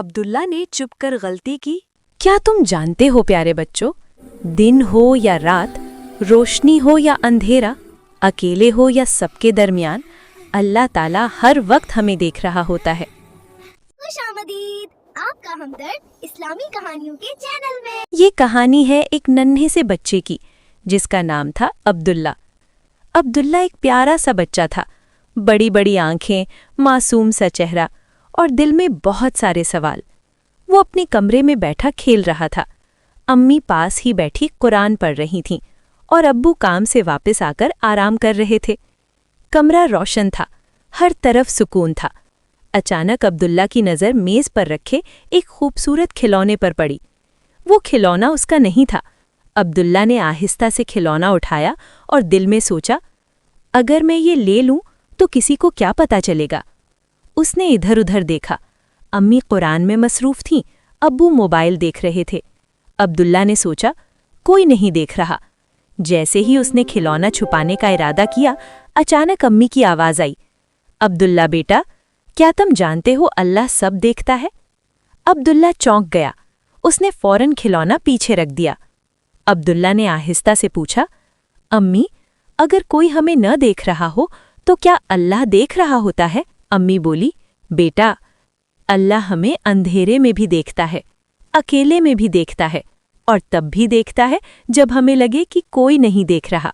عبداللہ نے چپ کر غلطی کی۔ کیا تم جانتے ہو پیارے بچوں، دن ہو یا رات، روشنی ہو یا اندھیرا، اکیلے ہو یا سب کے درمیان، اللہ تعالیٰ ہر وقت ہمیں دیکھ رہا ہوتا ہے۔ خوش آمدید آپ کا ہمدرد اسلامی کہانیوں کے چینل میں۔ یہ کہانی ہے ایک ننھے سے بچے کی جس کا نام تھا عبداللہ۔ عبداللہ ایک پیارا سا بچہ تھا، بڑی بڑی آنکھیں، معصوم سا چہرہ اور دل میں بہت سارے سوال۔ وہ اپنے کمرے میں بیٹھا کھیل رہا تھا۔ امی پاس ہی بیٹھی قرآن پڑھ رہی تھیں اور ابو کام سے واپس آ کر آرام کر رہے تھے۔ کمرہ روشن تھا، ہر طرف سکون تھا۔ اچانک عبداللہ کی نظر میز پر رکھے ایک خوبصورت کھلونے پر پڑی۔ وہ کھلونا اس کا نہیں تھا۔ عبداللہ نے آہستہ سے کھلونا اٹھایا اور دل میں سوچا، اگر میں یہ لے لوں تو کسی کو کیا پتہ چلے گا۔ اس نے ادھر ادھر دیکھا۔ امی قرآن میں مصروف تھیں، ابو موبائل دیکھ رہے تھے۔ عبداللہ نے سوچا، کوئی نہیں دیکھ رہا۔ جیسے ہی اس نے کھلونا چھپانے کا ارادہ کیا، اچانک امی کی آواز آئی، عبداللہ بیٹا، کیا تم جانتے ہو اللہ سب دیکھتا ہے؟ عبداللہ چونک گیا۔ اس نے فوراً کھلونا پیچھے رکھ دیا۔ عبداللہ نے آہستہ سے پوچھا، امی، اگر کوئی ہمیں نہ دیکھ رہا ہو تو کیا اللہ دیکھ رہا ہوتا ہے؟ امی بولی، بیٹا، اللہ ہمیں اندھیرے میں بھی دیکھتا ہے، اکیلے میں بھی دیکھتا ہے، اور تب بھی دیکھتا ہے جب ہمیں لگے کہ کوئی نہیں دیکھ رہا۔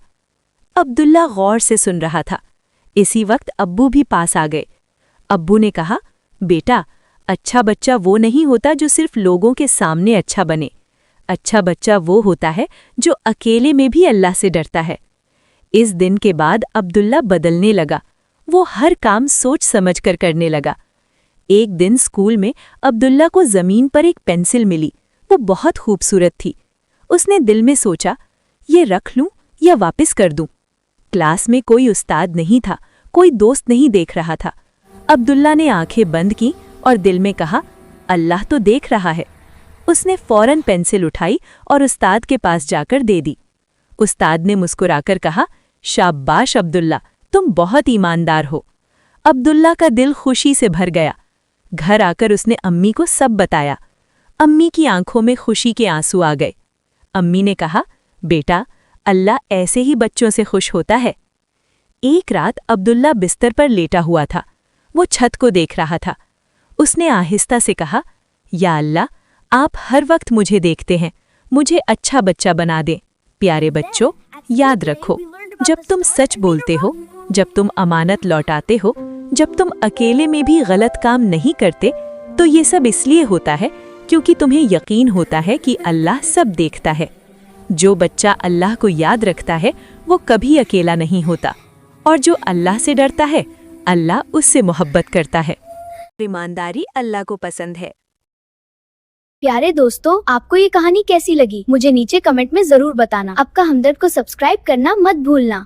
عبداللہ غور سے سن رہا تھا۔ اسی وقت ابو بھی پاس آ گئے۔ ابو نے کہا، بیٹا، اچھا بچہ وہ نہیں ہوتا جو صرف لوگوں کے سامنے اچھا بنے۔ اچھا بچہ وہ ہوتا ہے جو اکیلے میں بھی اللہ سے ڈرتا ہے۔ اس دن کے بعد عبداللہ بدلنے لگا۔ وہ ہر کام سوچ سمجھ کر کرنے لگا۔ ایک دن اسکول میں عبداللہ کو زمین پر ایک پینسل ملی۔ وہ بہت خوبصورت تھی۔ اس نے دل میں سوچا، یہ رکھ لوں یا واپس کر دوں؟ کلاس میں کوئی استاد نہیں تھا، کوئی دوست نہیں دیکھ رہا تھا۔ عبداللہ نے آنکھیں بند کی اور دل میں کہا، اللہ تو دیکھ رہا ہے۔ اس نے فوراً پینسل اٹھائی اور استاد کے پاس جا کر دے دی۔ استاد نے مسکرا کر کہا، شاباش عبداللہ، تم بہت ایماندار ہو۔ عبداللہ کا دل خوشی سے بھر گیا۔ گھر آ کر اس نے امی کو سب بتایا۔ امی کی آنکھوں میں خوشی کے آنسو آ گئے۔ امی نے کہا، بیٹا، اللہ ایسے ہی بچوں سے خوش ہوتا ہے۔ ایک رات عبداللہ بستر پر لیٹا ہوا تھا۔ وہ چھت کو دیکھ رہا تھا۔ اس نے آہستہ سے کہا، یا اللہ، آپ ہر وقت مجھے دیکھتے ہیں، مجھے اچھا بچہ بنا دیں۔ پیارے بچوں، یاد رکھو، جب تم سچ بولتے ہو، جب تم امانت لوٹاتے ہو، جب تم اکیلے میں بھی غلط کام نہیں کرتے، تو یہ سب اس لیے ہوتا ہے کیونکہ تمہیں یقین ہوتا ہے کہ اللہ سب دیکھتا ہے۔ جو بچہ اللہ کو یاد رکھتا ہے وہ کبھی اکیلا نہیں ہوتا، اور جو اللہ سے ڈرتا ہے اللہ اس سے محبت کرتا ہے۔ ایمانداری اللہ کو پسند ہے۔ پیارے دوستو، آپ کو یہ کہانی کیسی لگی؟ مجھے نیچے کمنٹ میں ضرور بتانا۔ آپ کا ہمدرد کو سبسکرائب کرنا مت بھولنا۔